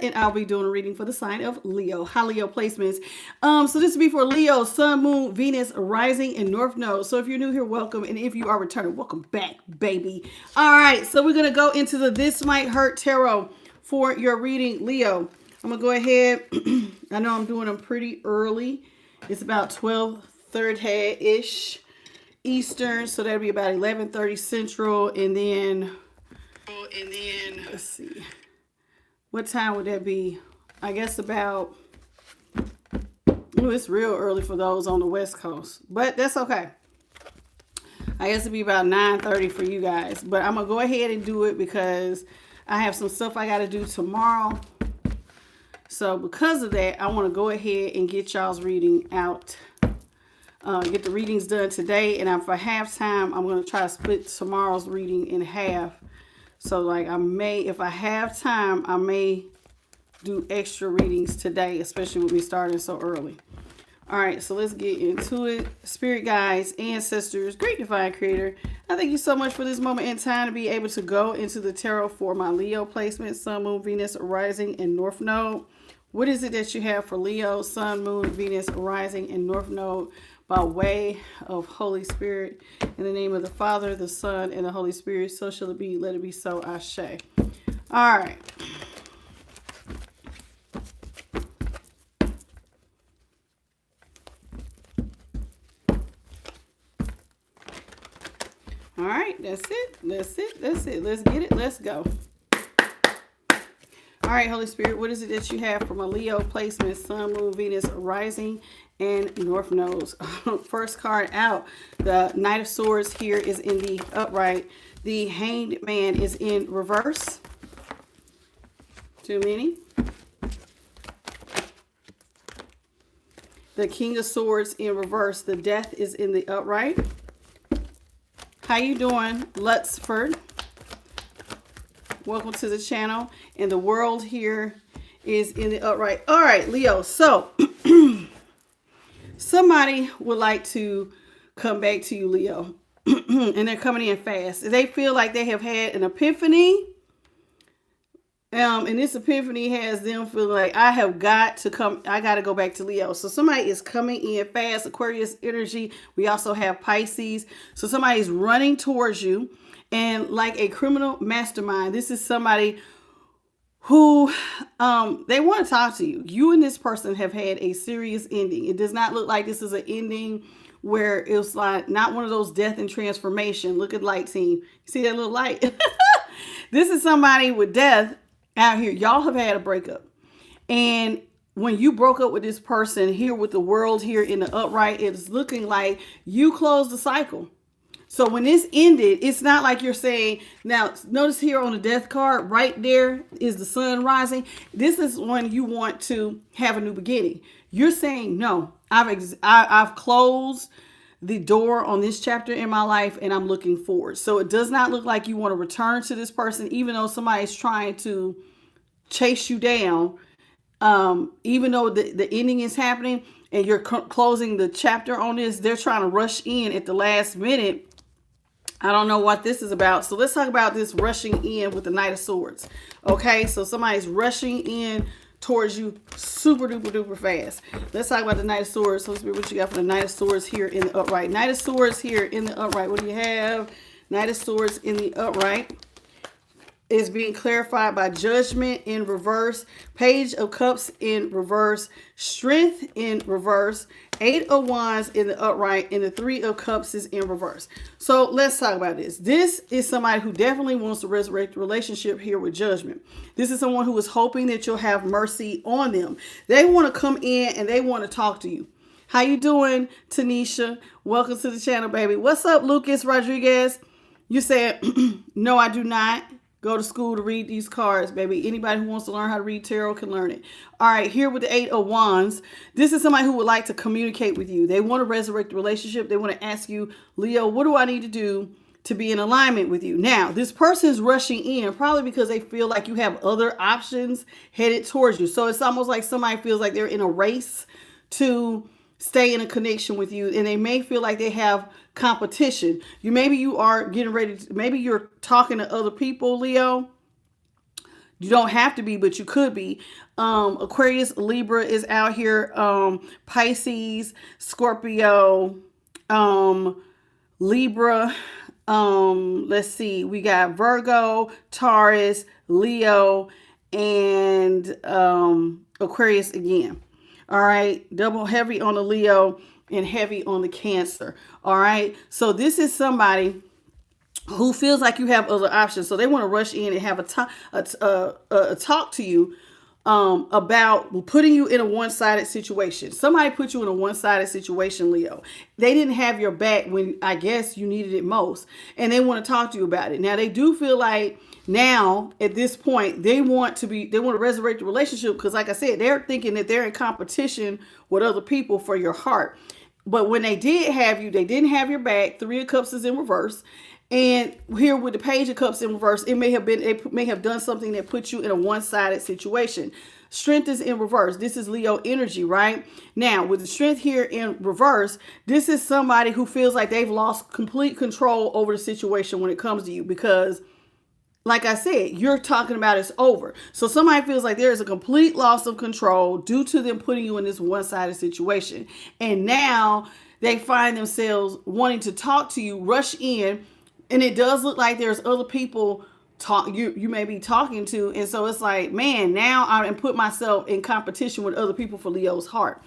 and I'll be doing a reading for the sign of Leo. Hi, Leo placements. So this will be for Leo, Sun, Moon, Venus, Rising, and North Node. So if you're new here, welcome. And if you are returning, welcome back, baby. All right, so we're going to go into the This Might Hurt Tarot for your reading, Leo. I'm going to go ahead. I know I'm doing them pretty early. It's about 12:30-ish Eastern, so that'll be about 11:30 Central, and then let's see, what time would that be? I guess about, oh, it's real early for those on the West Coast, but that's okay. I guess it'd be about 9:30 for you guys, but I'm gonna go ahead and do it because I have some stuff I got to do tomorrow. So because of that, I want to go ahead and get y'all's reading out. Get the readings done today, and for half time, I'm going to try to split tomorrow's reading in half. So like I may, if I have time, I may do extra readings today, especially with me starting so early. All right, so let's get into it. Spirit guides, ancestors, great divine creator, I thank you so much for this moment in time to be able to go into the tarot for my Leo placement, Sun, Moon, Venus, Rising, and North Node. What is it that you have for Leo, Sun, Moon, Venus, Rising, and North Node by way of Holy Spirit? In the name of the Father, the Son, and the Holy Spirit, so shall it be. Let it be so. Ashe. All right. All right, that's it. That's it. That's it. Let's get it. Let's go. All right, Holy Spirit, what is it that you have for my Leo placement, Sun, Moon, Venus, Rising, and North Nodes? First card out, the Knight of Swords here is in the upright. The Hanged Man is in reverse. Too many. The King of Swords in reverse. The Death is in the upright. How you doing, Lutzford? Welcome to the channel. And the World here is in the upright. All right, Leo. So somebody would like to come back to you, Leo. And they're coming in fast. They feel like they have had an epiphany. And this epiphany has them feel like I got to go back to Leo. So somebody is coming in fast. Aquarius energy. We also have Pisces. So somebody's running towards you. And like a criminal mastermind, this is somebody who they want to talk to you. You and this person have had a serious ending. It does not look like this is an ending where it's like not one of those death and transformation. Look at light team. You see that little light? This is somebody with death out here. Y'all have had a breakup. And when you broke up with this person here with the World here in the upright, it's looking like you closed the cycle. So when this ended, it's not like you're saying, now notice here on the death card, right there is the sun rising. This is when you want to have a new beginning. You're saying, no, I've closed the door on this chapter in my life and I'm looking forward. So it does not look like you want to return to this person, even though somebody's trying to chase you down. Even though the ending is happening and you're closing the chapter on this, they're trying to rush in at the last minute. I don't know what this is about. So let's talk about this rushing in with the Knight of Swords. Okay, so somebody's rushing in towards you super duper duper fast. Let's talk about the Knight of Swords. So what you got for the Knight of Swords here in the upright? Knight of Swords here in the upright. What do you have? Knight of Swords in the upright is being clarified by Judgment in reverse, Page of Cups in reverse, Strength in reverse, Eight of Wands in the upright, and the Three of Cups is in reverse. So let's talk about this. This is somebody who definitely wants to resurrect the relationship here with Judgment. This is someone who is hoping that you'll have mercy on them. They want to come in and they want to talk to you. How you doing, Tanisha? Welcome to the channel, baby. What's up, Lucas Rodriguez? You said, no, I do not go to school to read these cards, baby. Anybody who wants to learn how to read tarot can learn it. All right, here with the Eight of Wands, this is somebody who would like to communicate with you. They want to resurrect the relationship. They want to ask you, Leo, what do I need to do to be in alignment with you? Now, this person is rushing in probably because they feel like you have other options headed towards you. So it's almost like somebody feels like they're in a race to stay in a connection with you, and they may feel like they have competition. Maybe you are getting ready to, maybe you're talking to other people, Leo, You don't have to be, but you could be. Aquarius, Libra is out here. Pisces, Scorpio, Libra. Let's see. We got Virgo, Taurus, Leo, and Aquarius again. All right. Double heavy on the Leo and heavy on the Cancer. All right. So this is somebody who feels like you have other options. So they want to rush in and have a talk to you about putting you in a one-sided situation. Somebody put you in a one-sided situation, Leo. They didn't have your back when I guess you needed it most. And they want to talk to you about it. Now, they do feel like now at this point, they want to resurrect the relationship because like I said, they're thinking that they're in competition with other people for your heart. But when they did have you, they didn't have your back. Three of Cups is in reverse. And here with the Page of Cups in reverse, it may have done something that put you in a one-sided situation. Strength is in reverse. This is Leo energy, right? Now, with the Strength here in reverse, this is somebody who feels like they've lost complete control over the situation when it comes to you because, like I said, you're talking about it's over. So somebody feels like there is a complete loss of control due to them putting you in this one-sided situation. And now they find themselves wanting to talk to you, rush in, and it does look like there's other people you may be talking to. And so it's like, man, now I'm put myself in competition with other people for Leo's heart.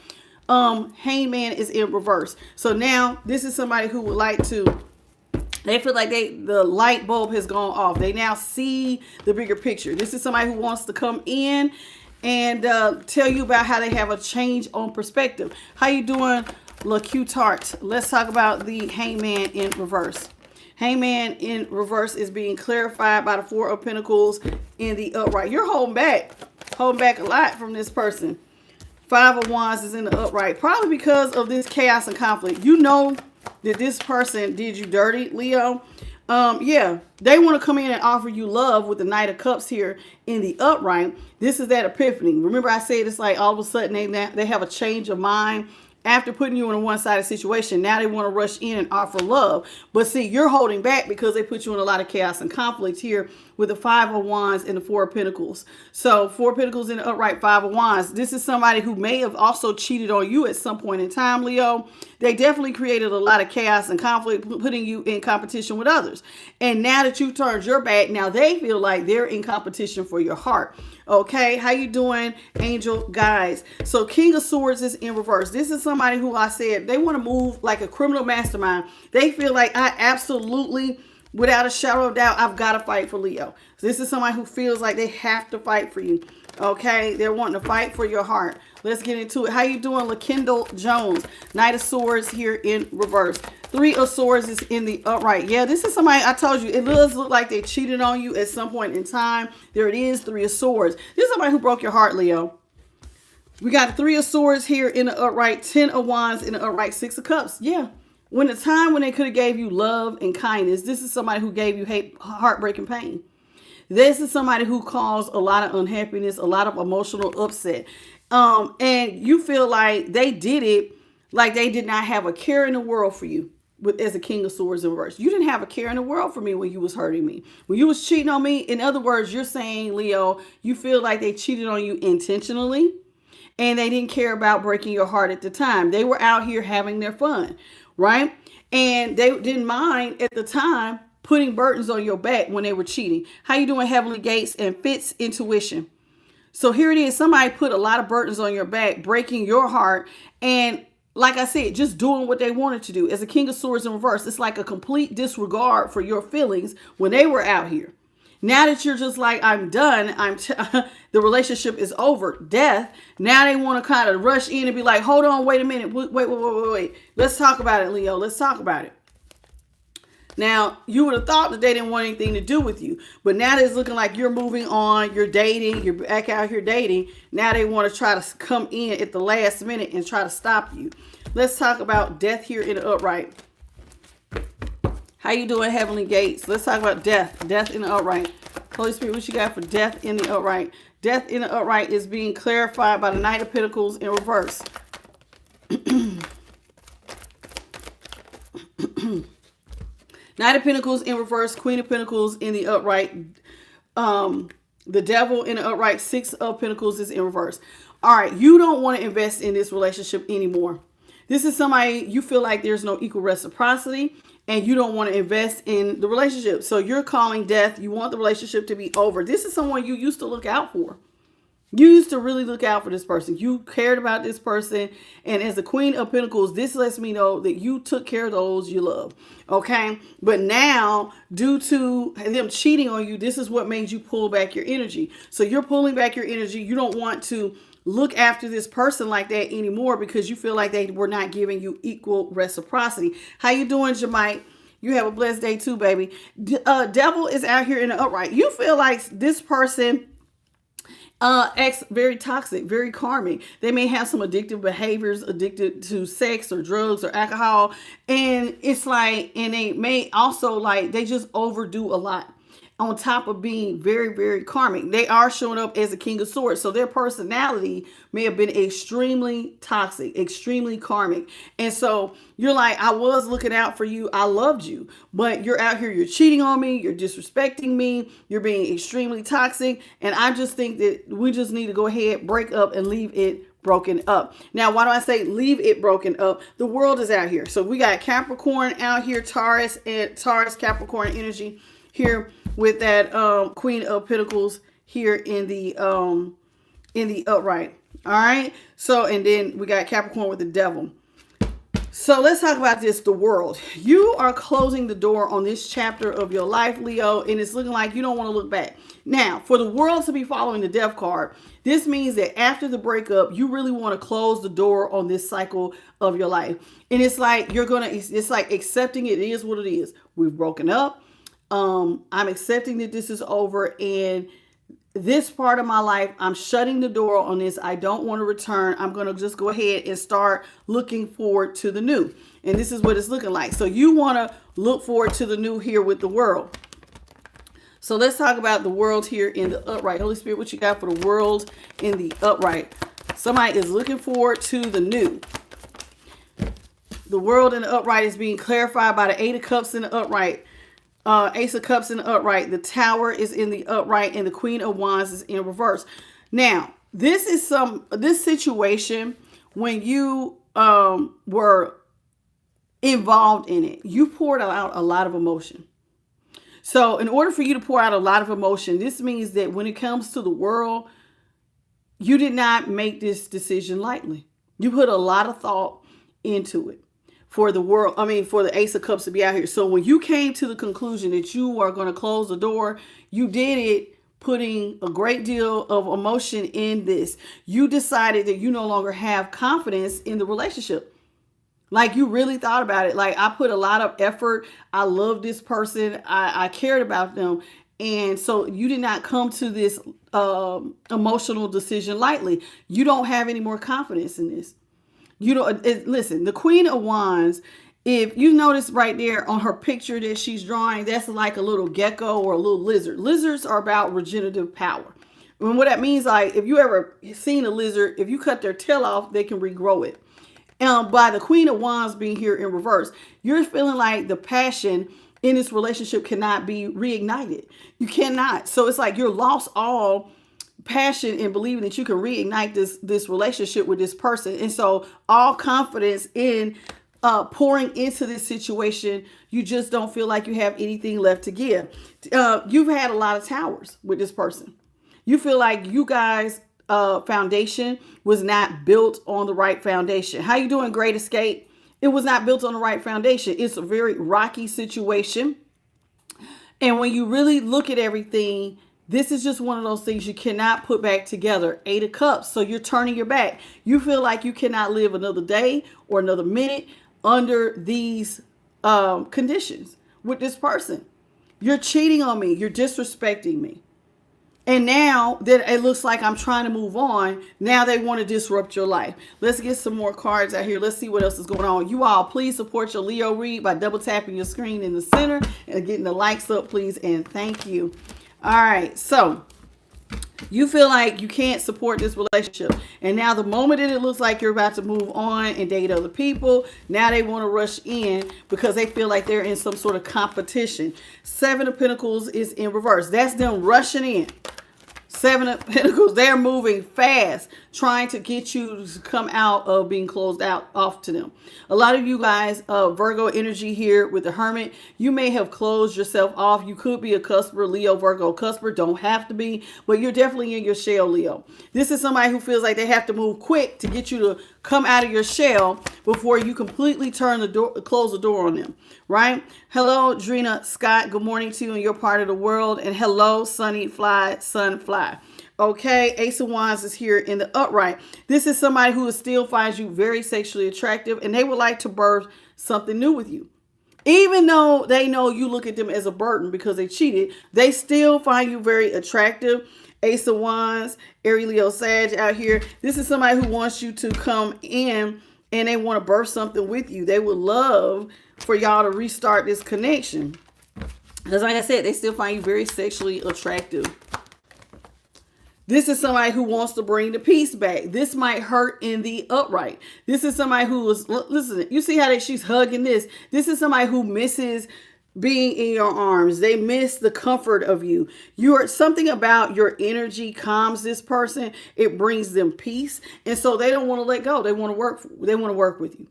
Hangman is in reverse. So now this is somebody who would like to, they feel like the light bulb has gone off. They now see the bigger picture. This is somebody who wants to come in and tell you about how they have a change on perspective. How you doing, La Q Tart? Let's talk about the Hangman in reverse. Hangman in reverse is being clarified by the Four of Pentacles in the upright. You're holding back a lot from this person. Five of Wands is in the upright, probably because of this chaos and conflict. You know that this person did you dirty, Leo. Yeah, they want to come in and offer you love with the Knight of Cups here in the upright. This is that epiphany. Remember I said it's like all of a sudden they have a change of mind. After putting you in a one-sided situation, now they want to rush in and offer love. But see, you're holding back because they put you in a lot of chaos and conflict here with the Five of Wands and the Four of Pentacles. So Four of Pentacles in the upright, Five of Wands. This is somebody who may have also cheated on you at some point in time, Leo. They definitely created a lot of chaos and conflict, putting you in competition with others. And now that you've turned your back, now they feel like they're in competition for your heart. Okay, how you doing, angel guys? So King of Swords is in reverse. This is somebody who I said they want to move like a criminal mastermind. They feel like I absolutely, without a shadow of doubt, I've got to fight for Leo. So this is somebody who feels like they have to fight for you. Okay, they're wanting to fight for your heart. Let's get into it. How you doing, LaKendall Jones? Knight of Swords here in reverse. Three of Swords is in the upright. Yeah, this is somebody, I told you, it does look like they cheated on you at some point in time. There it is, Three of Swords. This is somebody who broke your heart, Leo. We got Three of Swords here in the upright, 10 of Wands in the upright, Six of Cups. Yeah. When the time when they could have gave you love and kindness, this is somebody who gave you hate, heartbreak, and pain. This is somebody who caused a lot of unhappiness, a lot of emotional upset. And you feel like they did it like they did not have a care in the world for you. As a King of Swords in reverse, you didn't have a care in the world for me when you was hurting me, when you was cheating on me. In other words, you're saying, Leo, you feel like they cheated on you intentionally and they didn't care about breaking your heart at the time. They were out here having their fun, right? And they didn't mind at the time putting burdens on your back when they were cheating. How you doing, Heavenly Gates and Fitz Intuition? So here it is. Somebody put a lot of burdens on your back, breaking your heart. And like I said, just doing what they wanted to do. As a King of Swords in reverse, it's like a complete disregard for your feelings when they were out here. Now that you're just like, I'm done, the relationship is over, death. Now they want to kind of rush in and be like, hold on, wait a minute. Wait. Let's talk about it, Leo. Let's talk about it. Now, you would have thought that they didn't want anything to do with you. But now it's looking like you're moving on. You're dating. You're back out here dating. Now they want to try to come in at the last minute and try to stop you. Let's talk about death here in the upright. How you doing, Heavenly Gates? Let's talk about death. Death in the upright. Holy Spirit, what you got for death in the upright? Death in the upright is being clarified by the Knight of Pentacles in reverse. Knight of Pentacles in reverse, Queen of Pentacles in the upright. The devil in the upright. 6 of Pentacles is in reverse. All right, you don't want to invest in this relationship anymore. This is somebody you feel like there's no equal reciprocity and you don't want to invest in the relationship. So you're calling death. You want the relationship to be over. This is someone you used to look out for. You used to really look out for this person. You cared about this person. And as the Queen of Pentacles, this lets me know that you took care of those you love. Okay. But now, due to them cheating on you, this is what made you pull back your energy. So you're pulling back your energy. You don't want to look after this person like that anymore because you feel like they were not giving you equal reciprocity. How you doing, Jamite? You have a blessed day too, baby. Devil is out here in the upright. You feel like this person acts very toxic, very calming. They may have some addictive behaviors, addicted to sex or drugs or alcohol. And it's like, and they may also like, they just overdo a lot. On top of being very, very karmic. They are showing up as a King of Swords. So their personality may have been extremely toxic, extremely karmic. And so you're like, I was looking out for you. I loved you. But you're out here, you're cheating on me. You're disrespecting me. You're being extremely toxic. And I just think that we just need to go ahead, break up and leave it broken up. Now, why do I say leave it broken up? The world is out here. So we got Capricorn out here, Taurus, Capricorn energy here with that Queen of Pentacles here in the upright. All right. So, and then we got Capricorn with the devil. So let's talk about this, the world. You are closing the door on this chapter of your life, Leo, and it's looking like you don't want to look back. Now, for the world to be following the death card, this means that after the breakup, you really want to close the door on this cycle of your life. And it's like it's like accepting it is what it is. We've broken up. I'm accepting that this is over, and this part of my life, I'm shutting the door on this. I don't want to return. I'm going to just go ahead and start looking forward to the new. And this is what it's looking like. So you want to look forward to the new here with the world. So let's talk about the world here in the upright. Holy Spirit, what you got for the world in the upright? Somebody is looking forward to the new. The world in the upright is being clarified by the 8 of Cups in the upright. Ace of Cups in the upright. The Tower is in the upright, and the Queen of Wands is in reverse. Now, this is this situation when you were involved in it. You poured out a lot of emotion. So, in order for you to pour out a lot of emotion, this means that when it comes to the world, you did not make this decision lightly. You put a lot of thought into it. For the world, for the Ace of Cups to be out here. So when you came to the conclusion that you are going to close the door, you did it putting a great deal of emotion in this. You decided that you no longer have confidence in the relationship. Like you really thought about it. Like I put a lot of effort. I love this person. I cared about them. And so you did not come to this emotional decision lightly. You don't have any more confidence in this. You don't listen, the Queen of Wands, if you notice right there on her picture that she's drawing, that's like a little gecko or a little lizard. Lizards are about regenerative power. And what that means, like if you ever seen a lizard, if you cut their tail off, they can regrow it. By the Queen of Wands being here in reverse, you're feeling like the passion in this relationship cannot be reignited. You cannot. So it's like you're lost all passion in believing that you can reignite this relationship with this person. And so all confidence in pouring into this situation, you just don't feel like you have anything left to give. You've had a lot of towers with this person. You feel like you guys foundation was not built on the right foundation. How you doing, Great Escape? It was not built on the right foundation. It's a very rocky situation. And when you really look at everything, this is just one of those things you cannot put back together. 8 of Cups. So you're turning your back. You feel like you cannot live another day or another minute under these conditions with this person. You're cheating on me. You're disrespecting me. And now that it looks like I'm trying to move on, now they want to disrupt your life. Let's get some more cards out here. Let's see what else is going on. You all, please support your Leo read by double tapping your screen in the center and getting the likes up, please. And thank you. All right, so you feel like you can't support this relationship. And now the moment that it looks like you're about to move on and date other people, now they want to rush in because they feel like they're in some sort of competition. 7 of Pentacles is in reverse. That's them rushing in. Seven of Pentacles, they're moving fast, trying to get you to come out of being closed out off to them. A lot of you guys, Virgo energy here with the Hermit, you may have closed yourself off. You could be a cusper, Leo, Virgo cusper, don't have to be, but you're definitely in your shell, Leo. This is somebody who feels like they have to move quick to get you to come out of your shell before you completely turn the door, close the door on them, right? Hello, Drina Scott. Good morning to you in your part of the world. And hello, Sunny Fly, Sunfly. Okay, Ace of Wands is here in the upright. This is somebody who still finds you very sexually attractive, and they would like to birth something new with you. Even though they know you look at them as a burden because they cheated, they still find you very attractive. Ace of Wands, Aries, Leo, Sag out here. This is somebody who wants you to come in and they want to birth something with you. They would love for y'all to restart this connection. Because like I said, they still find you very sexually attractive. This is somebody who wants to bring the peace back. This might hurt in the upright. This is somebody who is, listen, you see how she's hugging this? This is somebody who misses being in your arms. They miss the comfort of you. Something about your energy calms this person. It brings them peace. And so they don't want to let go. They want to work with you.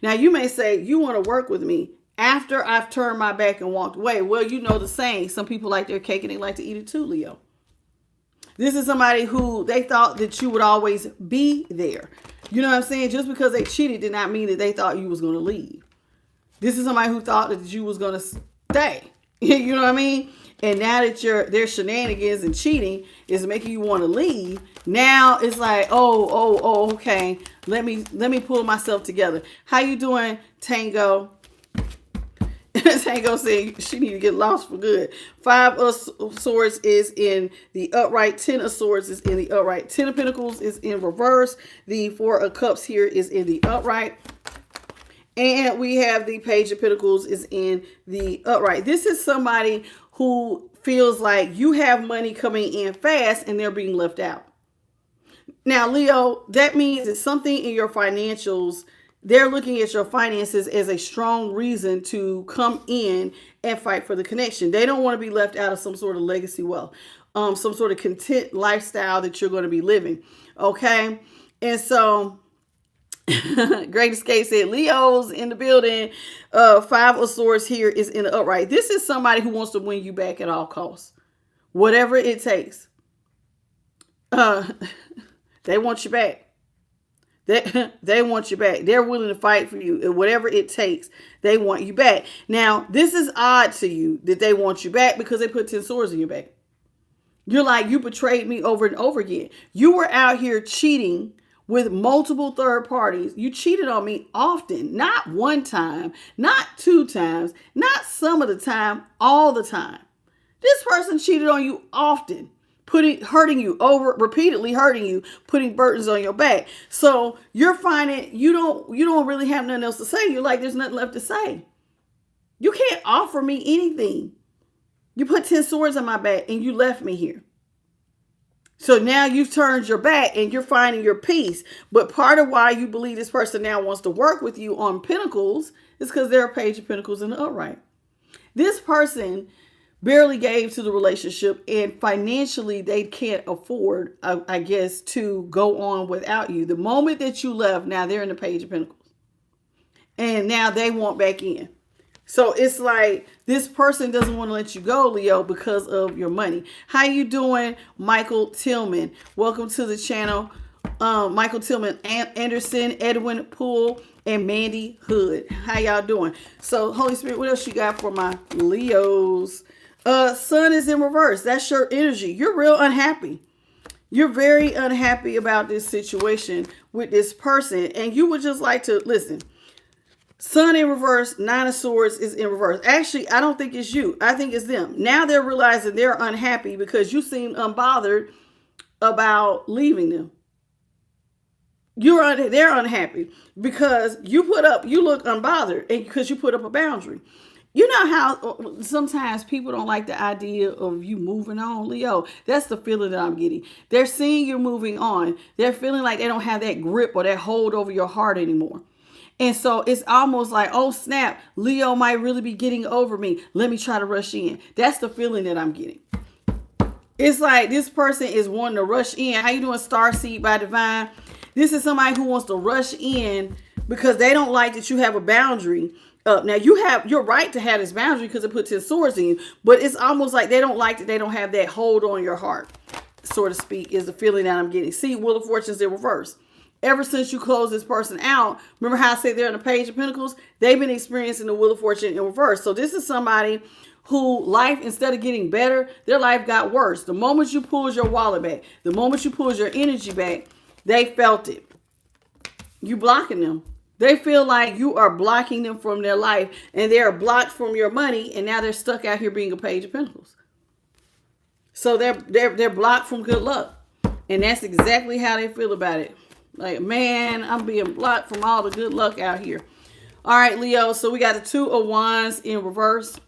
Now you may say, you want to work with me after I've turned my back and walked away. Well, you know the saying, some people like their cake and they like to eat it too, Leo. This is somebody who they thought that you would always be there. You know what I'm saying? Just because they cheated did not mean that they thought you was going to leave. This is somebody who thought that you was going to stay. You know what I mean? And now that their shenanigans and cheating is making you want to leave, now it's like, oh, okay. Let me pull myself together. How you doing, Tango? Tango said she need to get lost for good. 5 of Swords is in the upright. 10 of Swords is in the upright. 10 of Pentacles is in reverse. The 4 of Cups here is in the upright. And we have the Page of Pentacles is in the upright. This is somebody who feels like you have money coming in fast and they're being left out. Now, Leo, that means that something in your financials, they're looking at your finances as a strong reason to come in and fight for the connection. They don't want to be left out of some sort of legacy wealth, some sort of content lifestyle that you're going to be living. Okay. And so Great Escape said, Leo's in the building. 5 of Swords here is in the upright. This is somebody who wants to win you back at all costs, whatever it takes. They want you back. They want you back. They're willing to fight for you. Whatever it takes, they want you back. Now, this is odd to you that they want you back because they put 10 swords in your back. You're like, you betrayed me over and over again. You were out here cheating with multiple third parties. You cheated on me often, not one time, not 2 times, not some of the time, all the time. This person cheated on you often. Hurting you repeatedly hurting you, putting burdens on your back. So you're finding you don't really have nothing else to say. You're like, there's nothing left to say. You can't offer me anything. You put 10 swords on my back and you left me here. So now you've turned your back and you're finding your peace. But part of why you believe this person now wants to work with you on Pentacles is because they're a Page of Pentacles in the upright. This person barely gave to the relationship, and financially they can't afford, I guess, to go on without you. The moment that you left, now they're in the Page of Pentacles. And now they want back in. So it's like this person doesn't want to let you go, Leo, because of your money. How you doing, Michael Tillman? Welcome to the channel. Michael Tillman, Anderson, Edwin Poole, and Mandy Hood. How y'all doing? So, Holy Spirit, what else you got for my Leos? Sun is in reverse. That's your energy. You're real unhappy. You're very unhappy about this situation with this person. And you would just like to, listen, Sun in reverse, 9 of Swords is in reverse. Actually, I don't think it's you. I think it's them. Now they're realizing they're unhappy because you seem unbothered about leaving them. They're unhappy because you look unbothered and because you put up a boundary. You know how sometimes people don't like the idea of you moving on, Leo? That's the feeling that I'm getting. They're seeing you're moving on. They're feeling like they don't have that grip or that hold over your heart anymore. And so it's almost like, oh, snap, Leo might really be getting over me. Let me try to rush in. That's the feeling that I'm getting. It's like this person is wanting to rush in. How you doing, Starseed by Divine? This is somebody who wants to rush in because they don't like that you have a boundary up. Now you're right to have this boundary because it puts 10 swords in you, but it's almost like they don't like that they don't have that hold on your heart, so to speak, is the feeling that I'm getting. See, Wheel of Fortune's in reverse. Ever since you close this person out, remember how I said they're in the Page of Pentacles? They've been experiencing the Wheel of Fortune in reverse. So this is somebody who life, instead of getting better, their life got worse. The moment you pulled your wallet back, the moment you pulled your energy back, they felt it. You blocking them. They feel like you are blocking them from their life, and they are blocked from your money, and now they're stuck out here being a Page of Pentacles. So they're blocked from good luck. And that's exactly how they feel about it. Like, man, I'm being blocked from all the good luck out here. All right, Leo. So we got the Two of Wands in reverse.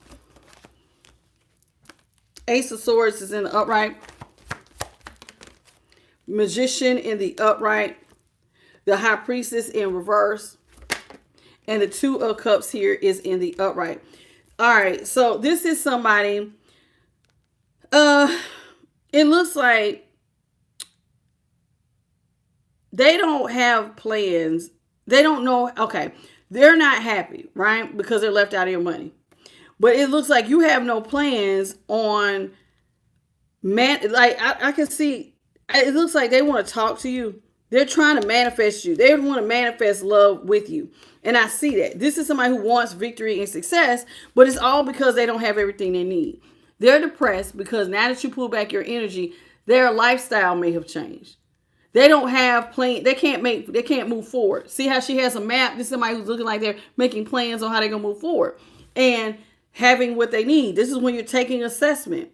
Ace of Swords is in the upright. Magician in the upright. The High Priestess in reverse. And the Two of Cups here is in the upright. All right. So this is somebody. It looks like they don't have plans. They don't know. Okay. They're not happy, right? Because they're left out of your money. But it looks like you have no plans on like I can see, it looks like they want to talk to you. They're trying to manifest you. They want to manifest love with you. And I see that. This is somebody who wants victory and success, but it's all because they don't have everything they need. They're depressed because now that you pull back your energy, their lifestyle may have changed. They don't have plans. They can't move forward. See how she has a map? This is somebody who's looking like they're making plans on how they're going to move forward and having what they need. This is when you're taking assessment.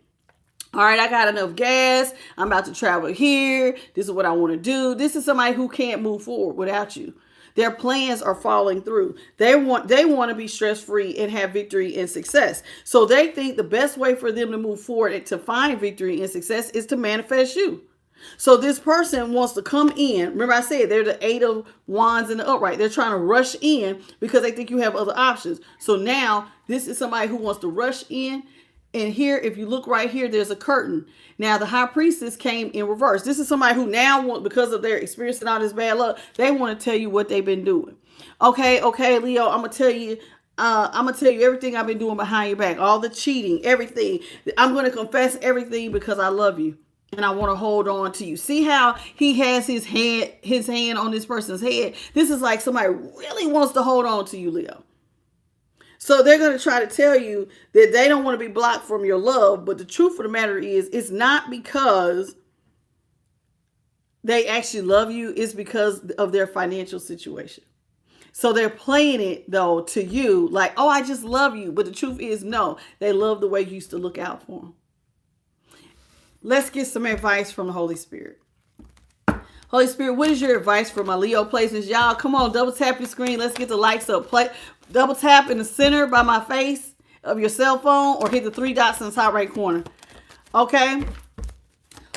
All right, I got enough gas. I'm about to travel here. This is what I want to do. This is somebody who can't move forward without you. Their plans are falling through. They want to be stress-free and have victory and success. So they think the best way for them to move forward and to find victory and success is to manifest you. So this person wants to come in. Remember I said they're the Eight of Wands in the upright. They're trying to rush in because they think you have other options. So now this is somebody who wants to rush in. And here, if you look right here, there's a curtain. Now the High Priestess came in reverse. This is somebody who now want, because of their experiencing all this bad luck, they want to tell you what they've been doing. Okay, Leo, I'm gonna tell you everything I've been doing behind your back, all the cheating, everything. I'm gonna confess everything because I love you. And I want to hold on to you. See how he has his hand on this person's head? This is like somebody really wants to hold on to you, Leo. So they're going to try to tell you that they don't want to be blocked from your love. But the truth of the matter is, it's not because they actually love you. It's because of their financial situation. So they're playing it, though, to you like, oh, I just love you. But the truth is, no, they love the way you used to look out for them. Let's get some advice from the Holy Spirit. Holy Spirit, what is your advice for my Leo placements? Y'all, come on, double tap your screen. Let's get the likes up. Double tap in the center by my face of your cell phone or hit the three dots in the top right corner. Okay?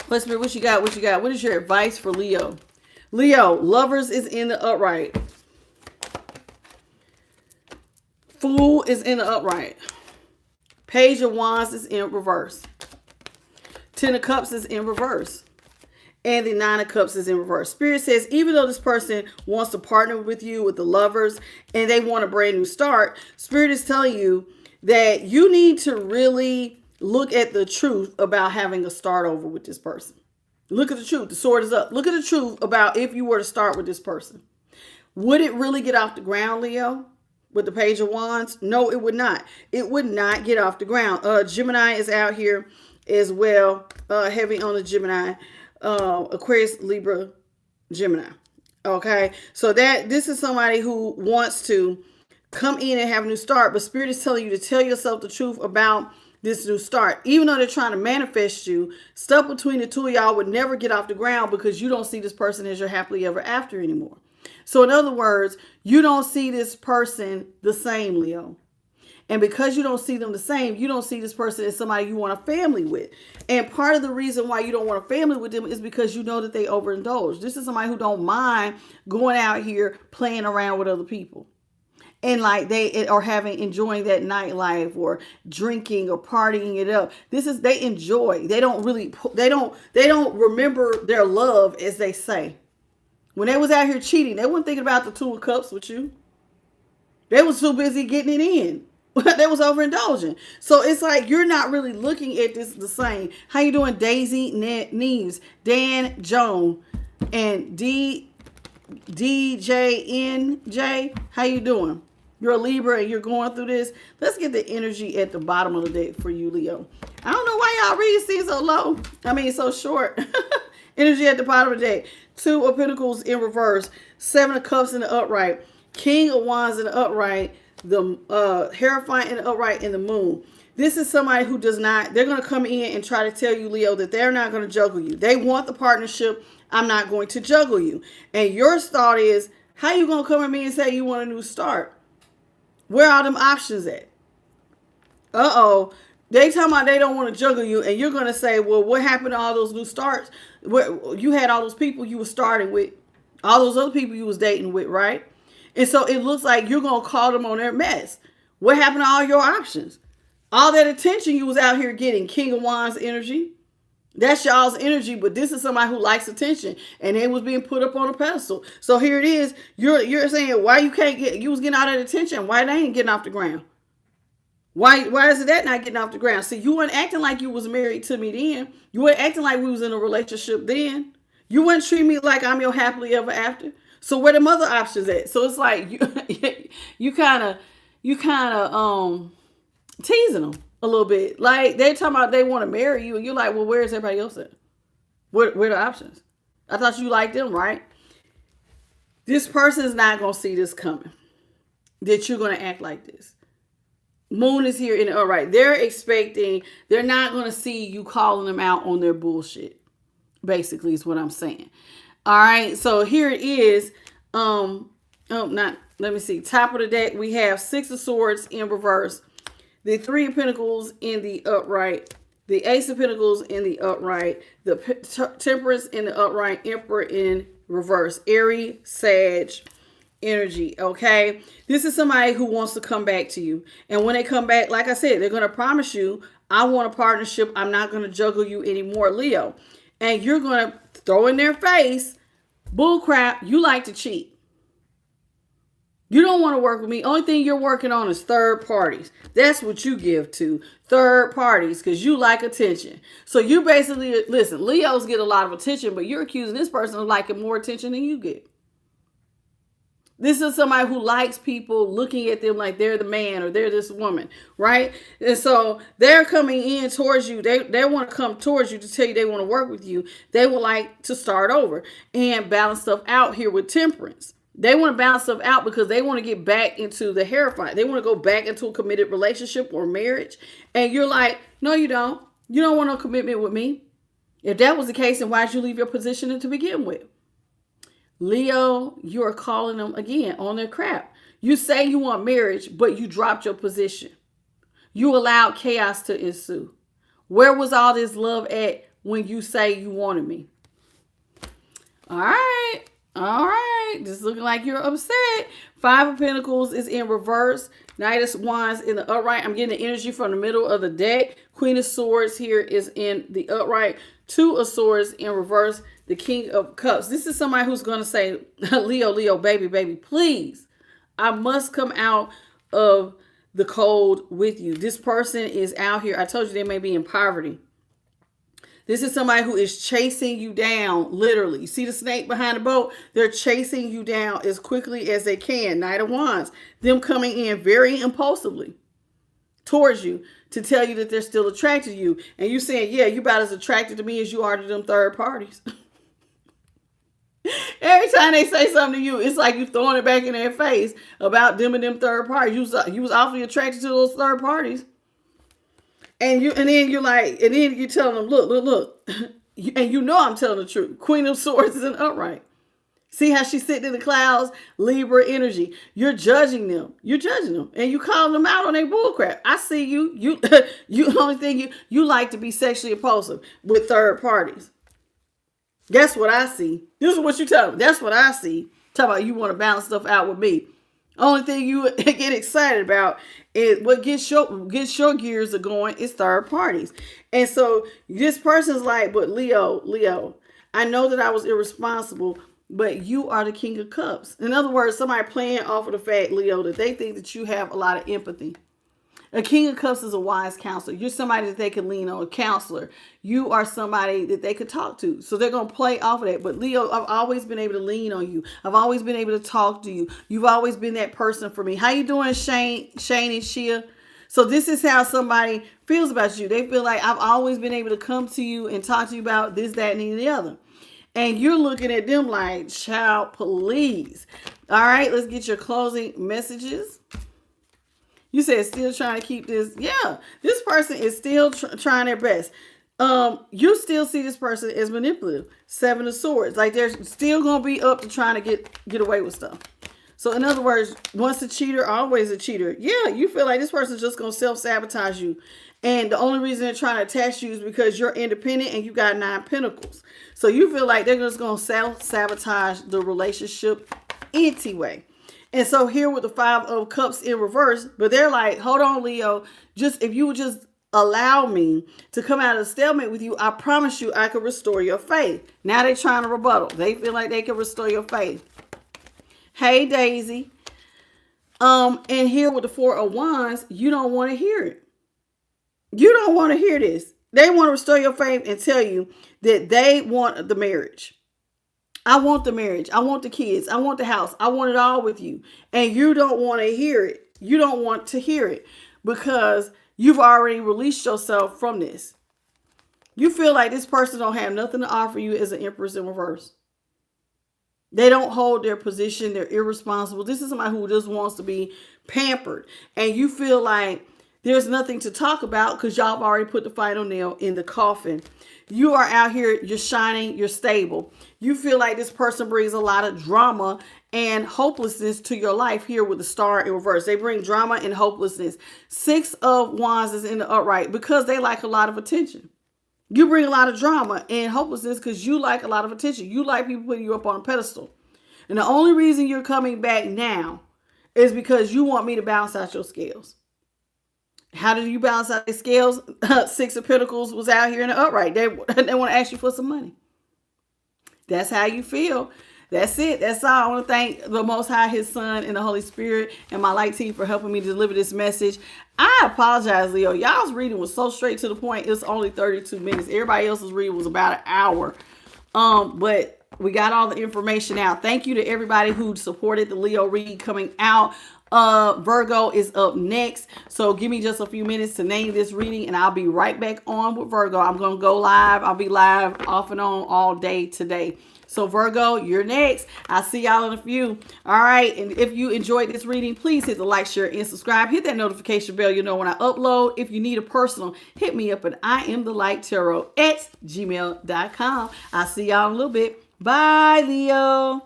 Holy Spirit, what you got? What you got? What is your advice for Leo? Leo, Lovers is in the upright. Fool is in the upright. Page of Wands is in reverse. Ten of Cups is in reverse. And the Nine of Cups is in reverse. Spirit says, even though this person wants to partner with you, with the Lovers, and they want a brand new start, Spirit is telling you that you need to really look at the truth about having a start over with this person. Look at the truth. The sword is up. Look at the truth about if you were to start with this person. Would it really get off the ground, Leo? With the Page of Wands? No, it would not. It would not get off the ground. Gemini is out here as well, heavy on the Gemini, Aquarius, Libra, Gemini. Okay, so this is somebody who wants to come in and have a new start, but Spirit is telling you to tell yourself the truth about this new start. Even though they're trying to manifest you, stuff between the two of y'all would never get off the ground because you don't see this person as your happily ever after anymore. So in other words, you don't see this person the same, Leo. And because you don't see them the same, you don't see this person as somebody you want a family with. And part of the reason why you don't want a family with them is because you know that they overindulge. This is somebody who don't mind going out here playing around with other people. and like they are having enjoying that nightlife or drinking or partying it up. This is they enjoy. They don't really they don't remember their love, as they say. When they was out here cheating, they weren't thinking about the Two of Cups with you. They was too busy getting it in. They was overindulging. So it's like you're not really looking at this the same. How you doing, Daisy Neves, Dan Joan, and DJNJ? How you doing? You're a Libra and you're going through this. Let's get the energy at the bottom of the deck for you, Leo. I don't know why y'all read seem so low. I mean, so short. Energy at the bottom of the deck. Two of Pentacles in reverse. Seven of Cups in the upright. King of Wands in the upright. The Hierophant in the upright, and the Moon. This is somebody who does not, they're going to come in and try to tell you, Leo, that they're not going to juggle you. They want the partnership. I'm not going to juggle you. And your thought is, how you going to come at me and say you want a new start? Where are them options at? Uh-oh. They talking about they don't want to juggle you, and you're going to say, well, what happened to all those new starts? Where you had all those people you were starting with, all those other people you was dating with, right? And so it looks like you're going to call them on their mess. What happened to all your options? All that attention you was out here getting. King of Wands energy. That's y'all's energy, but this is somebody who likes attention, and it was being put up on a pedestal. So here it is. You're saying why you can't get, you was getting all that attention. Why they ain't getting off the ground? Why is it that not getting off the ground? See, you weren't acting like you was married to me then. You weren't acting like we was in a relationship then. You wouldn't treat me like I'm your happily ever after. So where the mother options at? So it's like you kind of teasing them a little bit. Like they're talking about they want to marry you, and you're like, well, where's everybody else at? Where the options? I thought you liked them, right? This person is not gonna see this coming. That you're gonna act like this. Moon is here in the upright. They're not gonna see you calling them out on their bullshit. Basically, is what I'm saying. All right, so here it is. Let me see. Top of the deck, we have Six of Swords in reverse, the Three of Pentacles in the upright, the Ace of Pentacles in the upright, the Temperance in the upright, Emperor in reverse, Aries, Sag energy. Okay, this is somebody who wants to come back to you, and when they come back, like I said, they're going to promise you, I want a partnership. I'm not going to juggle you anymore, Leo. And you're going to throw in their face, bull crap, you like to cheat. You don't want to work with me. Only thing you're working on is third parties. That's what you give to third parties because you like attention. So you basically, listen, Leos get a lot of attention, but you're accusing this person of liking more attention than you get. This is somebody who likes people looking at them like they're the man or they're this woman, right? And so they're coming in towards you. They want to come towards you to tell you they want to work with you. They would like to start over and balance stuff out here with Temperance. They want to balance stuff out because they want to get back into the Hierophant. They want to go back into a committed relationship or marriage. And you're like, no, you don't. You don't want no commitment with me. If that was the case, then why'd you leave your position to begin with? Leo, you are calling them again on their crap. You say you want marriage, but you dropped your position. You allowed chaos to ensue. Where was all this love at when you say you wanted me? All right. Just looking like you're upset. Five of Pentacles is in reverse. Knight of Wands in the upright. I'm getting the energy from the middle of the deck. Queen of Swords here is in the upright. Two of Swords in reverse. The King of Cups. This is somebody who's going to say, Leo, baby, please. I must come out of the cold with you. This person is out here. I told you they may be in poverty. This is somebody who is chasing you down, literally. You see the snake behind the boat? They're chasing you down as quickly as they can. Knight of Wands. Them coming in very impulsively towards you to tell you that they're still attracted to you. And you saying, yeah, you about as attracted to me as you are to them third parties. Every time they say something to you, it's like you throwing it back in their face about them and them third parties. You was awfully attracted to those third parties. And then you're like, and then you tell them, look. And you know I'm telling the truth. Queen of Swords is an upright. See how she's sitting in the clouds? Libra energy. You're judging them. And you calling them out on their bullcrap. I see you. You only thing you like to be sexually impulsive with third parties. That's what I see. This is what you tell them. That's what I see. Talk about you want to balance stuff out with me. Only thing you get excited about is what gets your gears are going is third parties. And so this person's like, but Leo, I know that I was irresponsible, but you are the king of cups. In other words, somebody playing off of the fact, Leo, that they think that you have a lot of empathy. A king of cups is a wise counselor. You're somebody that they can lean on, a counselor. You are somebody that they could talk to. So they're going to play off of that. But Leo, I've always been able to lean on you. I've always been able to talk to you. You've always been that person for me. How you doing, Shane and Shia? So this is how somebody feels about you. They feel like I've always been able to come to you and talk to you about this, that, and the other. And you're looking at them like, child, please. All right, let's get your closing messages. You said still trying to keep this. Yeah, this person is still trying their best. You still see this person as manipulative. Seven of Swords. Like they're still gonna be up to trying to get away with stuff. So in other words, once a cheater, always a cheater. Yeah, you feel like this person's just gonna self-sabotage you. And the only reason they're trying to attach you is because you're independent and you got 9 pentacles. So you feel like they're just gonna self-sabotage the relationship anyway. And so here with the 5 of Cups in reverse, but they're like, hold on, Leo, just if you would just allow me to come out of the stalemate with you, I promise you I could restore your faith. Now they're trying to rebuttal. They feel like they can restore your faith. Hey, Daisy. And here with the 4 of Wands, you don't want to hear it. You don't want to hear this. They want to restore your faith and tell you that they want the marriage. I want the marriage. I want the kids. I want the house. I want it all with you. And you don't want to hear it. You don't want to hear it because you've already released yourself from this. You feel like this person don't have nothing to offer you as an Empress in reverse. They don't hold their position. They're irresponsible. This is somebody who just wants to be pampered. And you feel like there's nothing to talk about because y'all have already put the final nail in the coffin. You are out here, you're shining, you're stable. You feel like this person brings a lot of drama and hopelessness to your life here with the Star in reverse. They bring drama and hopelessness. 6 of Wands is in the upright because they like a lot of attention. You bring a lot of drama and hopelessness because you like a lot of attention. You like people putting you up on a pedestal. And the only reason you're coming back now is because you want me to balance out your scales. How did you balance out the scales? 6 of Pentacles was out here in the upright. They want to ask you for some money. That's how you feel. That's it. That's all. I want to thank the Most High, His Son, and the Holy Spirit, and my light team for helping me deliver this message. I apologize, Leo. Y'all's reading was so straight to the point. It's only 32 minutes. Everybody else's reading was about an hour. But we got all the information out. Thank you to everybody who supported the Leo read coming out. Virgo is up next. So give me just a few minutes to name this reading and I'll be right back on with Virgo. I'm going to go live. I'll be live off and on all day today. So Virgo, you're next. I'll see y'all in a few. All right. And if you enjoyed this reading, please hit the like, share, and subscribe. Hit that notification bell. You know when I upload. If you need a personal, hit me up at IamTheLightTarot@gmail.com. I'll see y'all in a little bit. Bye, Leo.